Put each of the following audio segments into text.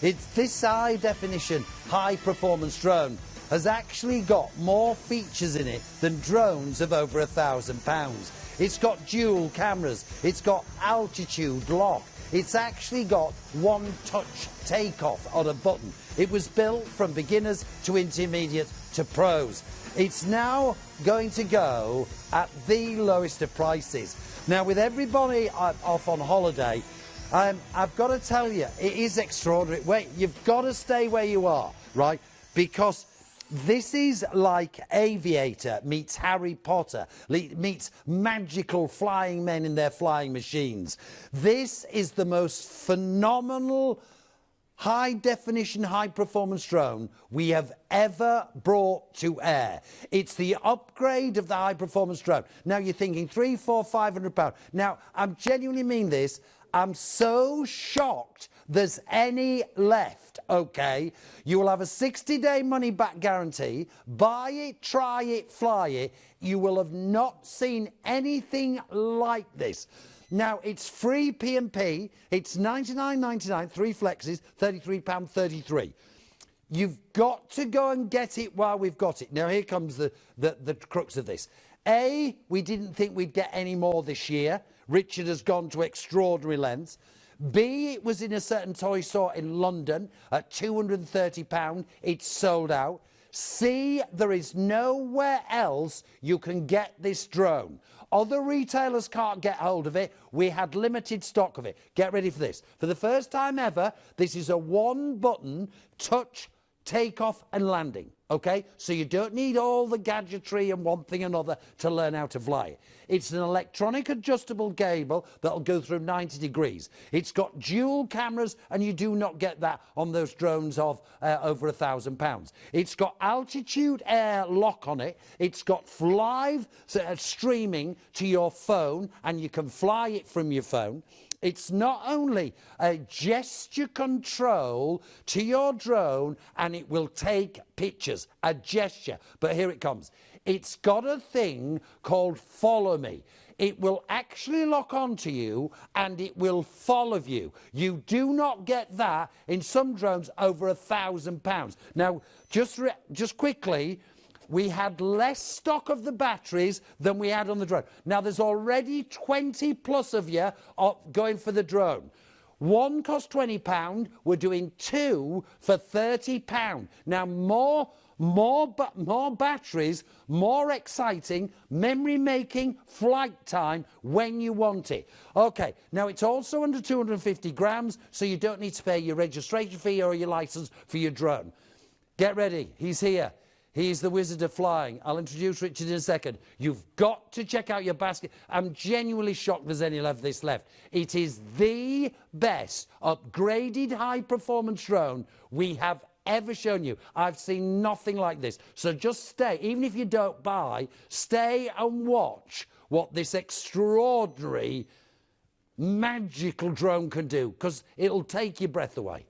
It's this high-definition, high-performance drone has actually got more features in it than drones of over £1,000. It's got dual cameras, it's got altitude lock, it's actually got one-touch takeoff on a button. It was built from beginners to intermediate to pros. It's now going to go at the lowest of prices. Now, with everybody off on holiday, I've got to tell you, it is extraordinary. Wait, you've got to stay where you are, right? Because this is like Aviator meets Harry Potter, meets magical flying men in their flying machines. This is the most phenomenal high-definition, high-performance drone we have ever brought to air. It's the upgrade of the high-performance drone. Now, you're thinking £300, £400, £500. Now, I genuinely mean this. I'm so shocked there's any left, okay? You will have a 60-day money-back guarantee. Buy it, try it, fly it. You will have not seen anything like this. Now, it's free P&P. It's $99.99, 3 flexes, £33.33. You've got to go and get it while we've got it. Now, here comes the crux of this. A, we didn't think we'd get any more this year. Richard has gone to extraordinary lengths. B, it was in a certain toy store in London at £230. It's sold out. C, there is nowhere else you can get this drone. Other retailers can't get hold of it. We had limited stock of it. Get ready for this. For the first time ever, this is a one-button touch takeoff and landing, okay? So you don't need all the gadgetry and one thing or another to learn how to fly it. It's an electronic adjustable cable that'll go through 90 degrees. It's got dual cameras, and you do not get that on those drones of over £1,000. It's got altitude air lock on it. It's got live streaming to your phone, and you can fly it from your phone. It's not only a gesture control to your drone, and it will take pictures, a gesture. But here it comes. It's got a thing called Follow Me. It will actually lock onto you, and it will follow you. You do not get that in some drones over £1,000. Now, just quickly, we had less stock of the batteries than we had on the drone. Now, there's already 20 plus of you going for the drone. One cost £20. We're doing 2 for £30. Now, more batteries, more exciting, memory-making, flight time when you want it. OK, now it's also under 250 grams, so you don't need to pay your registration fee or your licence for your drone. Get ready, he's here. He's the Wizard of Flying. I'll introduce Richard in a second. You've got to check out your basket. I'm genuinely shocked there's any of this left. It is the best upgraded high-performance drone we have ever shown you. I've seen nothing like this. So just stay. Even if you don't buy, stay and watch what this extraordinary, magical drone can do, because it'll take your breath away.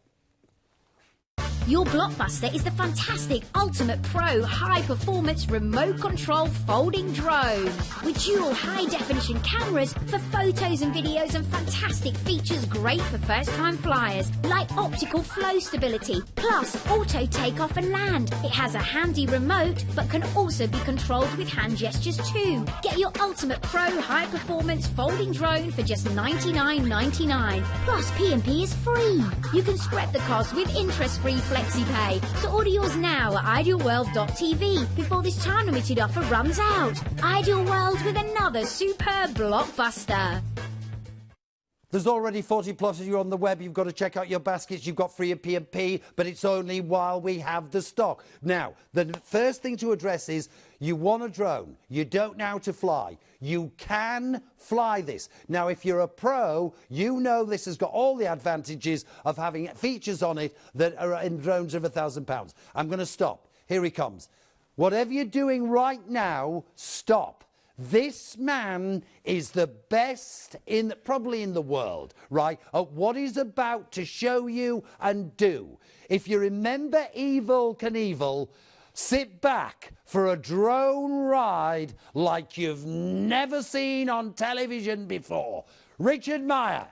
Your Blockbuster is the fantastic Ultimate Pro high-performance remote control folding drone with dual high-definition cameras for photos and videos, and fantastic features great for first-time flyers like optical flow stability plus auto takeoff and land. It has a handy remote but can also be controlled with hand gestures too. Get your Ultimate Pro high-performance folding drone for just $99.99. Plus P&P is free. You can spread the cost with interest-free FlexiPay. So order yours now at idealworld.tv before this time-limited offer runs out. Ideal World with another superb blockbuster. There's already 40 plus of you on the web. You've got to check out your baskets. You've got free P&P, but it's only while we have the stock. Now, the first thing to address is you want a drone. You don't know how to fly. You can fly this. Now, if you're a pro, you know this has got all the advantages of having features on it that are in drones of £1,000. I'm going to stop. Here he comes. Whatever you're doing right now, stop. This man is the best probably in the world, right, at what he's about to show you and do. If you remember Evel Knievel, sit back for a drone ride like you've never seen on television before. Richard Meyer.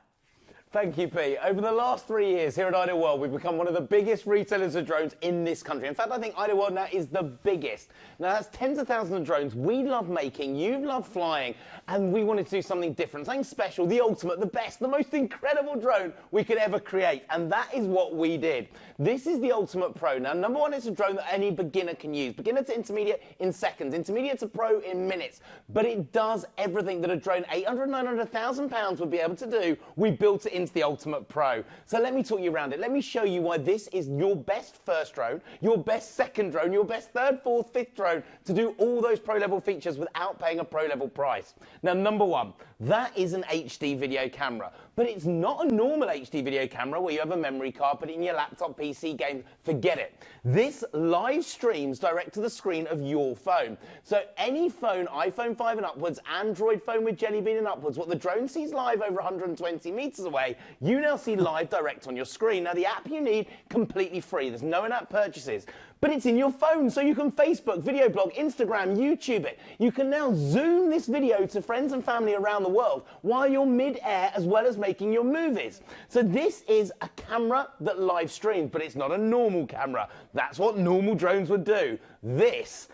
Thank you, Pete. Over the last 3 years here at Ideal World, we've become one of the biggest retailers of drones in this country. In fact, I think Ideal World now is the biggest. Now, that's tens of thousands of drones we love making, you love flying, and we wanted to do something different, something special, the ultimate, the best, the most incredible drone we could ever create. And that is what we did. This is the Ultimate Pro. Now, number one, it's a drone that any beginner can use. Beginner to intermediate in seconds, intermediate to pro in minutes. But it does everything that a drone 800, 900,000 pounds would be able to do. We built it into the Ultimate Pro. So let me talk you around it. Let me show you why this is your best first drone, your best second drone, your best third, fourth, fifth drone to do all those pro level features without paying a pro level price. Now, number one, that is an HD video camera. But it's not a normal HD video camera where you have a memory card, put it in your laptop, PC, game, forget it. This live streams direct to the screen of your phone. So any phone, iPhone 5 and upwards, Android phone with Jelly Bean and upwards, what the drone sees live over 120 meters away, you now see live direct on your screen. Now the app you need, completely free. There's no in-app purchases. But it's in your phone, so you can Facebook, video blog, Instagram, YouTube it. You can now zoom this video to friends and family around the world while you're mid-air as well as making your movies. So this is a camera that live streams, but it's not a normal camera. That's what normal drones would do. This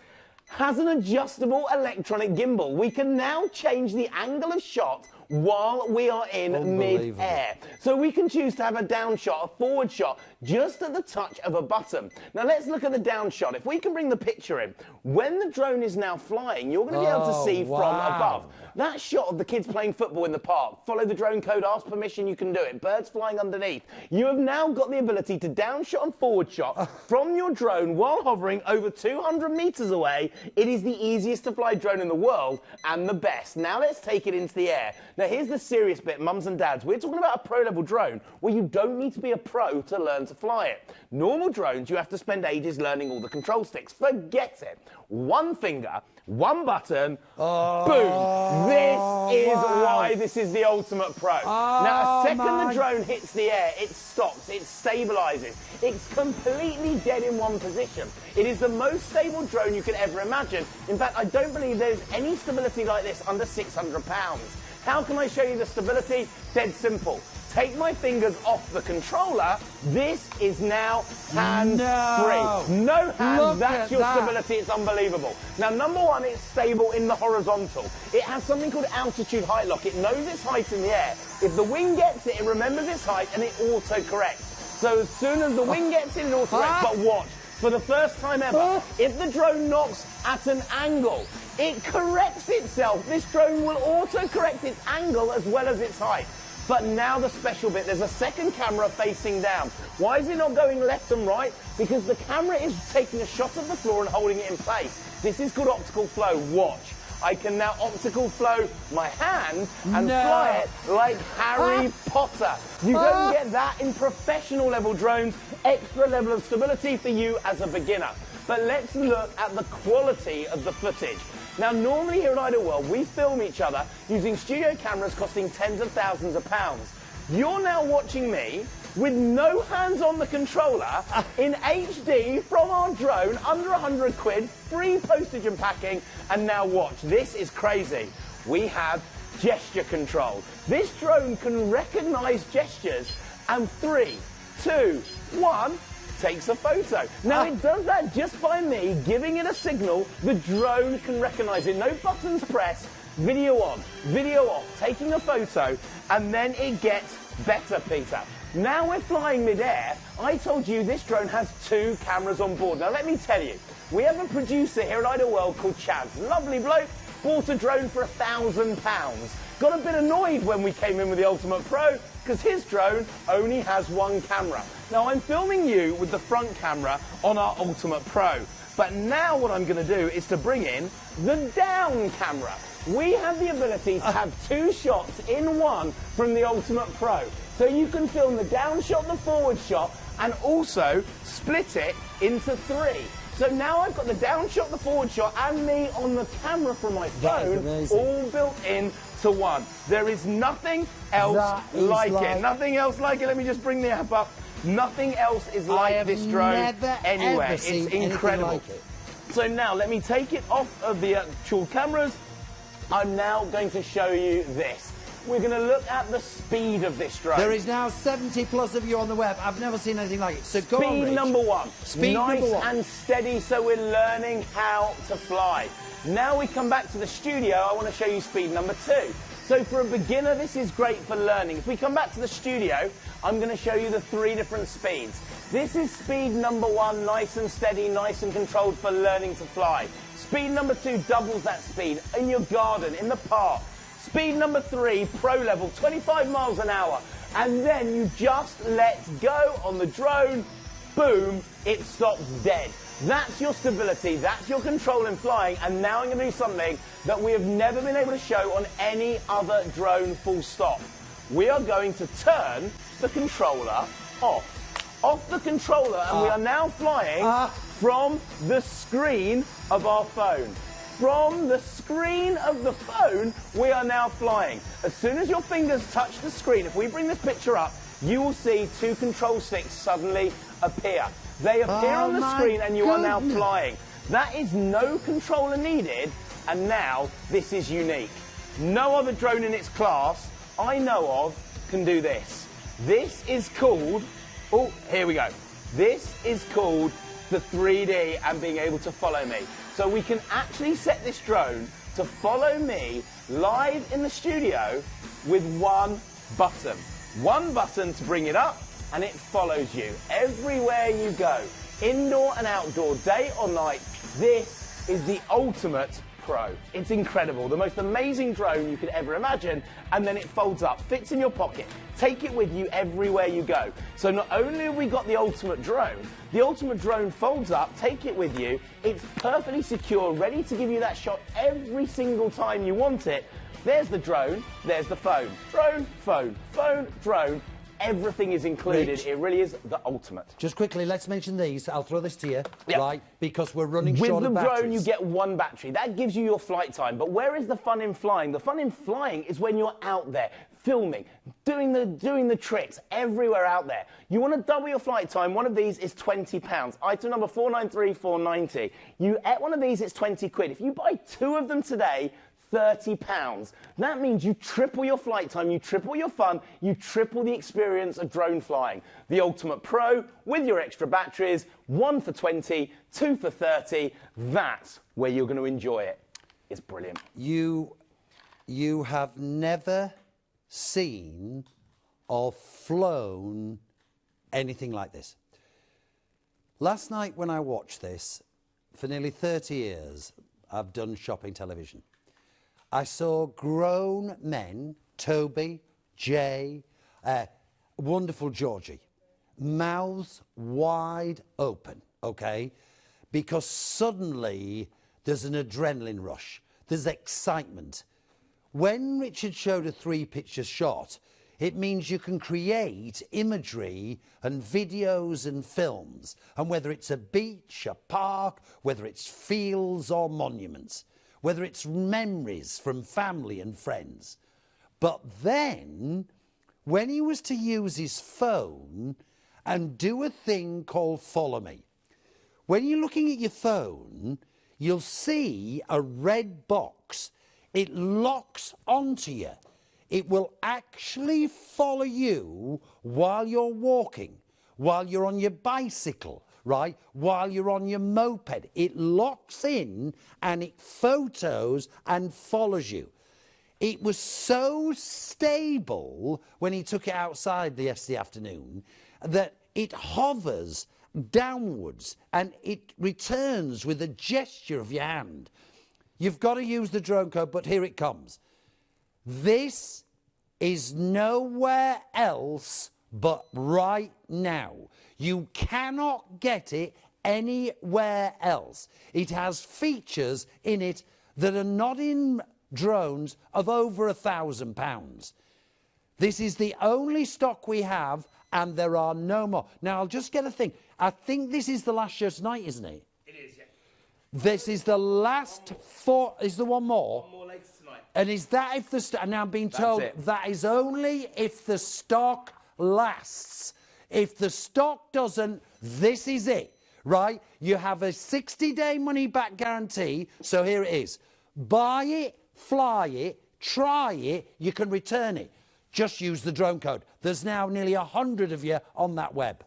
has an adjustable electronic gimbal. We can now change the angle of shot while we are in mid-air. So we can choose to have a down shot, a forward shot, just at the touch of a button. Now let's look at the down shot. If we can bring the picture in, when the drone is now flying, you're going to be able to see from above. That shot of the kids playing football in the park, follow the drone code, ask permission, you can do it. Birds flying underneath. You have now got the ability to down shot and forward shot from your drone while hovering over 200 meters away. It is the easiest to fly drone in the world and the best. Now let's take it into the air. Now here's the serious bit, mums and dads. We're talking about a pro level drone where you don't need to be a pro to learn to fly it. Normal drones, you have to spend ages learning all the control sticks. Forget it. One finger, one button, boom. This is why this is the Ultimate Pro. Now, a second the drone hits the air, it stops, it stabilizes. It's completely dead in one position. It is the most stable drone you could ever imagine. In fact, I don't believe there's any stability like this under 600 pounds. How can I show you the stability? Dead simple. Take my fingers off the controller. This is now hands-free. No hands, that's your stability. It's unbelievable. Now, number one, it's stable in the horizontal. It has something called altitude height lock. It knows its height in the air. If the wing gets it, it remembers its height and it auto-corrects. So as soon as the wing gets it, it auto-corrects. But watch, for the first time ever, if the drone knocks at an angle, it corrects itself. This drone will auto-correct its angle as well as its height. But now the special bit, there's a second camera facing down. Why is it not going left and right? Because the camera is taking a shot of the floor and holding it in place. This is called optical flow. Watch. I can now optical flow my hand and fly it like Harry Potter. You don't get that in professional level drones. Extra level of stability for you as a beginner. But let's look at the quality of the footage. Now, normally here at Ideal World, we film each other using studio cameras costing tens of thousands of pounds. You're now watching me with no hands on the controller in HD from our drone, under 100 quid, free postage and packing. And now watch, this is crazy. We have gesture control. This drone can recognize gestures, and 3, 2, 1, takes a photo. Now it does that just by me giving it a signal. The drone can recognize it. No buttons pressed. Video on, video off, taking a photo, and then it gets better, Peter. Now we're flying mid-air. I told you this drone has 2 cameras on board. Now let me tell you, we have a producer here at Ideal World called Chaz. Lovely bloke, bought a drone for £1,000. Got a bit annoyed when we came in with the Ultimate Pro because his drone only has 1 camera. Now I'm filming you with the front camera on our Ultimate Pro. But now what I'm going to do is to bring in the down camera. We have the ability to have 2 shots in one from the Ultimate Pro. So you can film the down shot, the forward shot, and also split it into 3. So now I've got the down shot, the forward shot, and me on the camera from my phone, all built in to one. There is nothing else like it. Nothing else like it. Let me just bring the app up. Nothing else is like this drone anywhere. It's incredible. Like it. So now let me take it off of the actual cameras. I'm now going to show you this. we're going to look at the speed of this drone. There is now 70 plus of you on the web. I've never seen anything like it. So go on, Speed Rich. number one. Speed nice number one. and steady, so we're learning how to fly. Now we come back to the studio, I want to show you speed number two. So for a beginner, this is great for learning. If we come back to the studio, I'm going to show you the 3 different speeds. This is speed number one, nice and steady, nice and controlled for learning to fly. Speed number 2 doubles that speed in your garden, in the park. Speed number 3, pro level, 25 miles an hour. And then you just let go on the drone, boom, it stops dead. That's your stability, that's your control in flying, and now I'm going to do something that we have never been able to show on any other drone, full stop. We are going to turn the controller off. Off the controller, and we are now flying from the screen of our phone. From the screen of the phone, we are now flying. As soon as your fingers touch the screen, if we bring this picture up, you will see 2 control sticks suddenly appear. They appear on the screen and you are now flying. That is no controller needed, and now this is unique. No other drone in its class I know of can do this. This is called, oh, here we go. This is called the 3D and being able to follow me. So we can actually set this drone to follow me live in the studio with one button. One button to bring it up, and it follows you everywhere you go. Indoor and outdoor, day or night, this is the ultimate Pro. It's incredible, the most amazing drone you could ever imagine, and then it folds up, fits in your pocket. Take it with you everywhere you go. So not only have we got the ultimate drone folds up, take it with you, it's perfectly secure, ready to give you that shot every single time you want it. There's the drone, there's the phone. Drone, phone, phone, drone. Everything is included. Rich, it really is the ultimate. Just quickly, let's mention these. I'll throw this to you, Yep. right? Because we're running short of batteries. With the drone, you get 1 battery. That gives you your flight time. But where is the fun in flying? The fun in flying is when you're out there, filming, doing the tricks everywhere out there. You want to double your flight time, one of these is £20. Item number 493490. You at one of these, it's 20 quid. If you buy 2 of them today, £30. That means you triple your flight time, you triple your fun, you triple the experience of drone flying. The Ultimate Pro with your extra batteries, 1 for 20, 2 for 30. That's where you're going to enjoy it. It's brilliant. You have never seen or flown anything like this. Last night when I watched this, for nearly 30 years, I've done shopping television. I saw grown men, Toby, Jay, wonderful Georgie, mouths wide open, okay? Because suddenly there's an adrenaline rush, there's excitement. When Richard showed a 3-picture shot, it means you can create imagery and videos and films, and whether it's a beach, a park, whether it's fields or monuments, whether it's memories from family and friends. But then, when he was to use his phone and do a thing called Follow Me, when you're looking at your phone, you'll see a red box. It locks onto you. It will actually follow you while you're walking, while you're on your bicycle, right? While you're on your moped. It locks in and it photos and follows you. It was so stable when he took it outside yesterday afternoon that it hovers downwards and it returns with a gesture of your hand. You've got to use the drone code, but here it comes. This is nowhere else but right now. You cannot get it anywhere else. It has features in it that are not in drones of over £1,000. This is the only stock we have, and there are no more. Now, I'll just get a thing. I think this is the last show tonight, isn't it? It is, yeah. This is the last 4. Is there one more? One more later tonight. And is that if the... And now I'm being told that is only if the stock lasts. If the stock doesn't, this is it, right? You have a 60-day money-back guarantee, so here it is. Buy it, fly it, try it, you can return it. Just use the drone code. There's now nearly 100 of you on that web.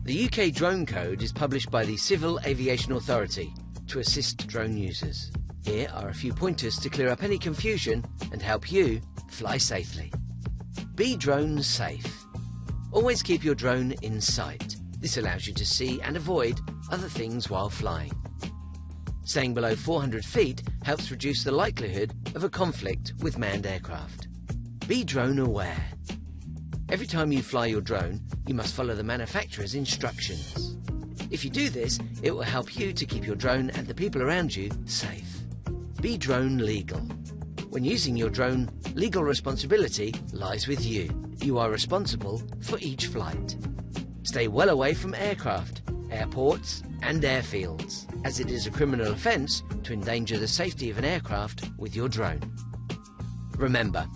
The UK Drone Code is published by the Civil Aviation Authority to assist drone users. Here are a few pointers to clear up any confusion and help you fly safely. Be drone safe. Always keep your drone in sight. This allows you to see and avoid other things while flying. Staying below 400 feet helps reduce the likelihood of a conflict with manned aircraft. Be drone aware. Every time you fly your drone, you must follow the manufacturer's instructions. If you do this, it will help you to keep your drone and the people around you safe. Be drone legal. When using your drone, legal responsibility lies with you. You are responsible for each flight. Stay well away from aircraft, airports and airfields, as it is a criminal offence to endanger the safety of an aircraft with your drone. Remember,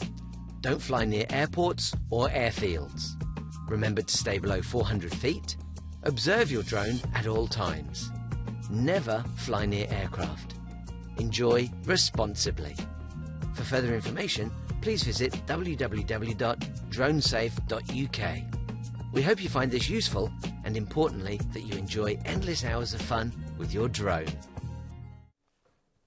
don't fly near airports or airfields. Remember to stay below 400 feet. Observe your drone at all times. Never fly near aircraft. Enjoy responsibly. For further information, please visit www.dronesafe.uk. We hope you find this useful and, importantly, that you enjoy endless hours of fun with your drone.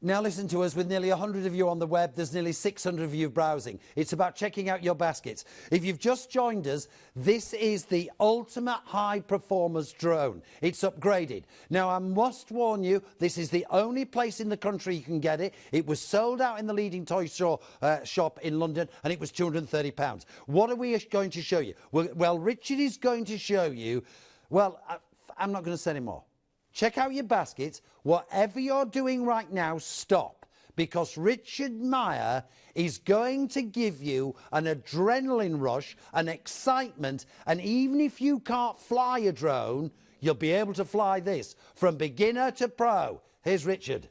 Now listen to us, with nearly 100 of you on the web, there's nearly 600 of you browsing. It's about checking out your baskets. If you've just joined us, this is the ultimate high performance drone. It's upgraded. Now I must warn you, this is the only place in the country you can get it. It was sold out in the leading toy shop in London, and it was £230. What are we going to show you? Well, Richard is going to show you, well, I'm not going to say any more. Check out your baskets. Whatever you're doing right now, stop, because Richard Meyer is going to give you an adrenaline rush, an excitement, and even if you can't fly a drone, you'll be able to fly this from beginner to pro. Here's Richard.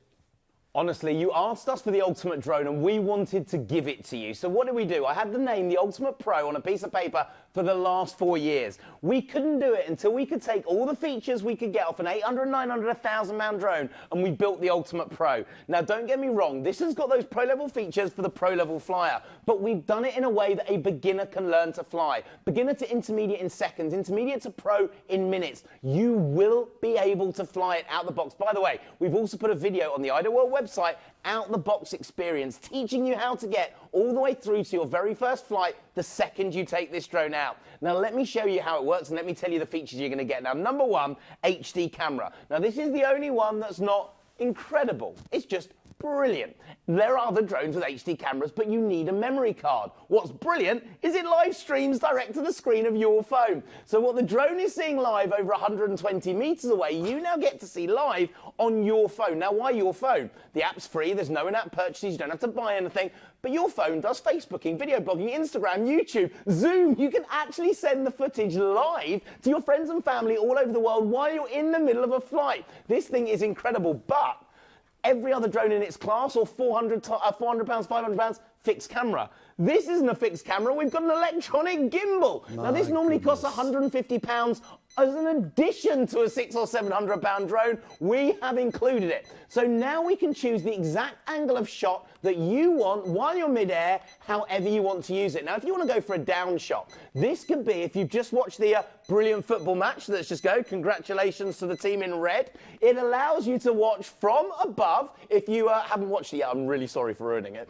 Honestly, you asked us for the ultimate drone and we wanted to give it to you. So what did we do? I had the name, the Ultimate Pro, on a piece of paper for the last 4 years. We couldn't do it until we could take all the features we could get off an 800, 900, 1,000 pound drone, and we built the Ultimate Pro. Now, don't get me wrong, this has got those pro-level features for the pro-level flyer, but we've done it in a way that a beginner can learn to fly. Beginner to intermediate in seconds, intermediate to pro in minutes. You will be able to fly it out the box. By the way, we've also put a video on the IDleWorld website, out the box experience, teaching you how to get all the way through to your very first flight the second you take this drone out. Now let me show you how it works and let me tell you the features you're going to get. Now, number one, HD camera. Now this is the only one that's not incredible. It's just brilliant. There are other drones with HD cameras, but you need a memory card. What's brilliant is it live streams direct to the screen of your phone. So what the drone is seeing live over 120 meters away, you now get to see live on your phone. Now, why your phone? The app's free, there's no in-app purchases, you don't have to buy anything, but your phone does Facebooking, video blogging, Instagram, YouTube, Zoom. You can actually send the footage live to your friends and family all over the world while you're in the middle of a flight. This thing is incredible, but every other drone in its class, or £400, £500, fixed camera. This isn't a fixed camera, we've got an electronic gimbal. Now this normally costs £150 as an addition to a £600 or £700 drone. We have included it. So now we can choose the exact angle of shot that you want while you're mid-air, however you want to use it. Now, if you want to go for a down shot, this could be, if you've just watched the brilliant football match, let's just go, congratulations to the team in red. It allows you to watch from above. If you haven't watched it yet, I'm really sorry for ruining it.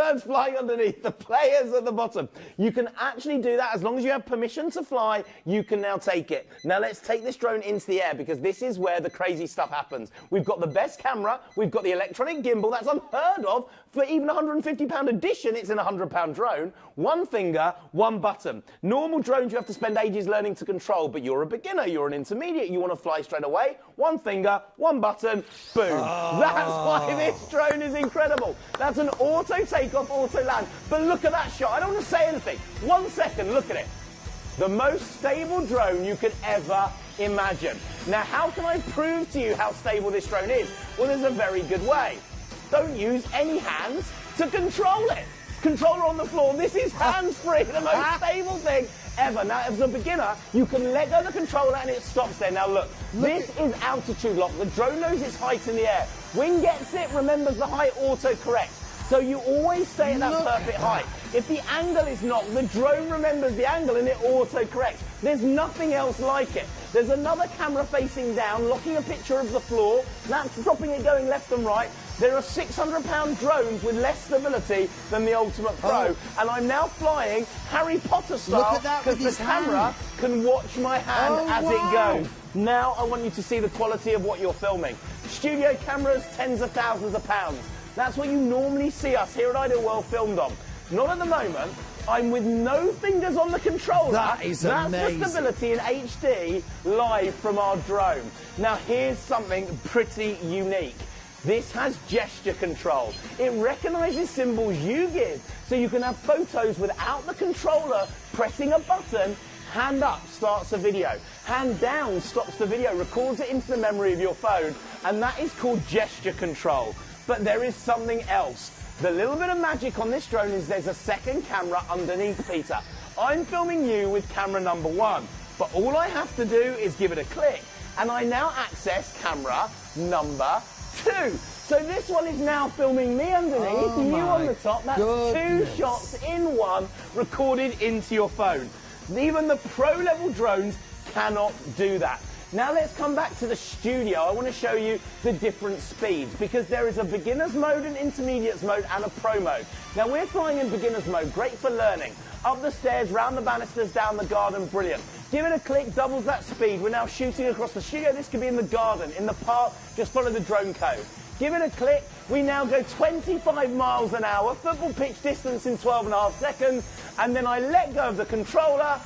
Birds flying underneath, the players at the bottom. You can actually do that as long as you have permission to fly. You can now take it. Now let's take this drone into the air, because this is where the crazy stuff happens. We've got the best camera, we've got the electronic gimbal, that's unheard of for even £150 addition. It's in a £100 drone. One finger, one button. Normal drones you have to spend ages learning to control, but you're a beginner, you're an intermediate, you want to fly straight away. One finger, one button, boom. That's why this drone is incredible. That's an auto takeoff, auto land. But look at that shot. I don't want to say anything. 1 second, look at it. The most stable drone you could ever imagine. Now, how can I prove to you how stable this drone is? Well, there's a very good way. Don't use any hands to control it. Controller on the floor. This is hands-free, the most stable thing ever. Now, as a beginner, you can let go of the controller and it stops there. Now, look, this is altitude lock. The drone knows its height in the air. Wing gets it, remembers the height, auto-correct. So you always stay at that perfect height. If the angle is not, the drone remembers the angle and it auto-corrects. There's nothing else like it. There's another camera facing down, locking a picture of the floor. That's dropping it going left and right. There are 600-pound drones with less stability than the Ultimate Pro. And I'm now flying Harry Potter style because the camera can watch my hand as it goes. Now I want you to see the quality of what you're filming. Studio cameras, tens of thousands of pounds. That's what you normally see us here at Ideal World filmed on. Not at the moment. I'm with no fingers on the controller. That is amazing. That's the stability in HD live from our drone. Now here's something pretty unique. This has gesture control. It recognises symbols you give, so you can have photos without the controller pressing a button. Hand up starts a video. Hand down stops the video, records it into the memory of your phone, and that is called gesture control. But there is something else. The little bit of magic on this drone is there's a second camera underneath, Peter. I'm filming you with camera number 1, but all I have to do is give it a click, and I now access camera number 2. So this one is now filming me underneath, you on the top. That's goodness. 2 shots in one recorded into your phone. Even the pro level drones cannot do that. Now let's come back to the studio. I want to show you the different speeds because there is a beginner's mode, an intermediates mode and a pro mode. Now we're flying in beginner's mode, great for learning. Up the stairs, round the banisters, down the garden, brilliant. Give it a click, doubles that speed. We're now shooting across the studio. This could be in the garden, in the park, just follow the drone code. Give it a click, we now go 25 miles an hour, football pitch distance in 12.5 seconds, and then I let go of the controller,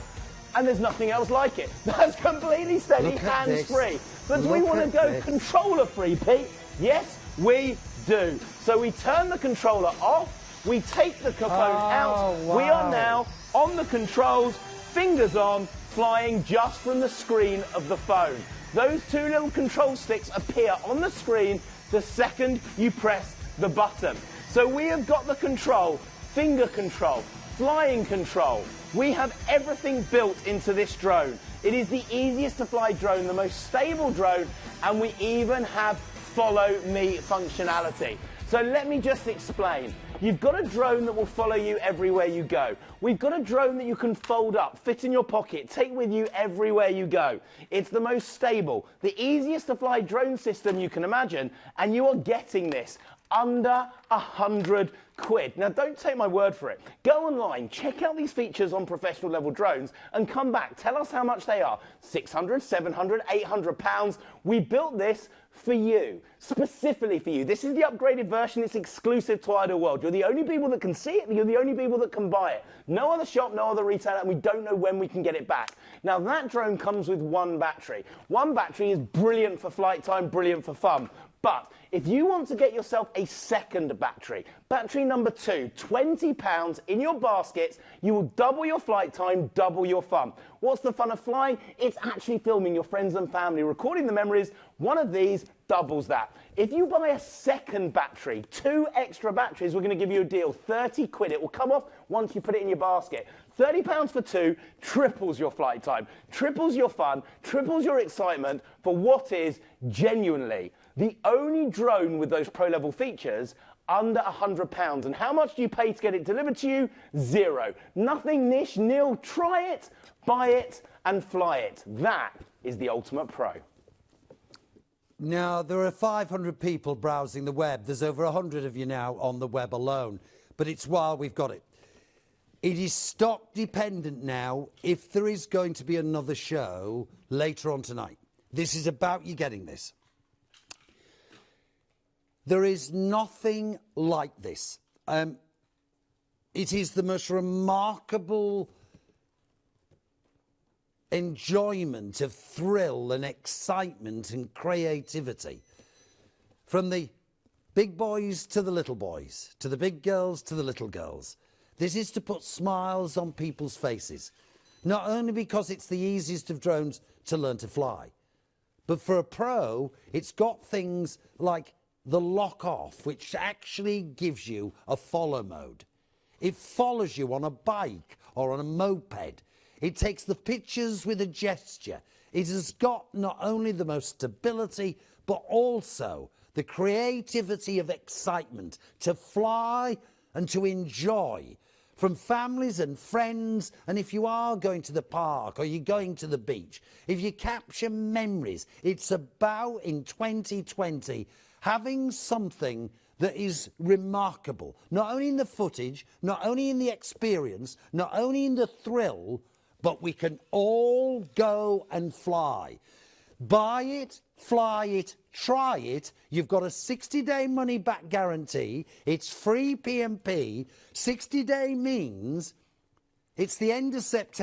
and there's nothing else like it. That's completely steady, hands-free. But do we want to go controller-free, Pete? Yes, we do. So we turn the controller off, we take the capote out, we are now on the controls, fingers on, flying just from the screen of the phone. Those 2 little control sticks appear on the screen the second you press the button. So we have got the control, finger control, flying control. We have everything built into this drone. It is the easiest to fly drone, the most stable drone, and we even have follow me functionality. So let me just explain. You've got a drone that will follow you everywhere you go. We've got a drone that you can fold up, fit in your pocket, take with you everywhere you go. It's the most stable, the easiest to fly drone system you can imagine, and you are getting this under 100 quid. Now don't take my word for it. Go online, check out these features on professional level drones and come back. Tell us how much they are. 600, 700, 800 pounds. We built this for you, specifically for you. This is the upgraded version. It's exclusive to Ideal World. You're the only people that can see it. You're the only people that can buy it. No other shop, no other retailer, and we don't know when we can get it back. Now that drone comes with 1 battery. 1 battery is brilliant for flight time, brilliant for fun. But if you want to get yourself a second battery, battery number 2, £20 in your baskets, you will double your flight time, double your fun. What's the fun of flying? It's actually filming your friends and family, recording the memories. One of these doubles that. If you buy a second battery, 2 extra batteries, we're going to give you a deal, 30 quid. It will come off once you put it in your basket. £30 for 2 triples your flight time, triples your fun, triples your excitement for what is genuinely the only drone with those pro-level features under £100. And how much do you pay to get it delivered to you? 0. Nothing niche, nil. Try it, buy it, and fly it. That is the Ultimate Pro. Now, there are 500 people browsing the web. There's over 100 of you now on the web alone. But it's while we've got it. It is stock dependent now if there is going to be another show later on tonight. This is about you getting this. There is nothing like this. It is the most remarkable enjoyment of thrill and excitement and creativity. From the big boys to the little boys, to the big girls to the little girls. This is to put smiles on people's faces. Not only because it's the easiest of drones to learn to fly, but for a pro, it's got things like the lock off, which actually gives you a follow mode. It follows you on a bike or on a moped. It takes the pictures with a gesture. It has got not only the most stability, but also the creativity of excitement, to fly and to enjoy from families and friends. And if you are going to the park or you're going to the beach, if you capture memories, it's about, in 2020, having something that is remarkable, not only in the footage, not only in the experience, not only in the thrill, but we can all go and fly. Buy it, fly it, try it. You've got a 60-day money-back guarantee. It's free P&P. 60-day means it's the end of September.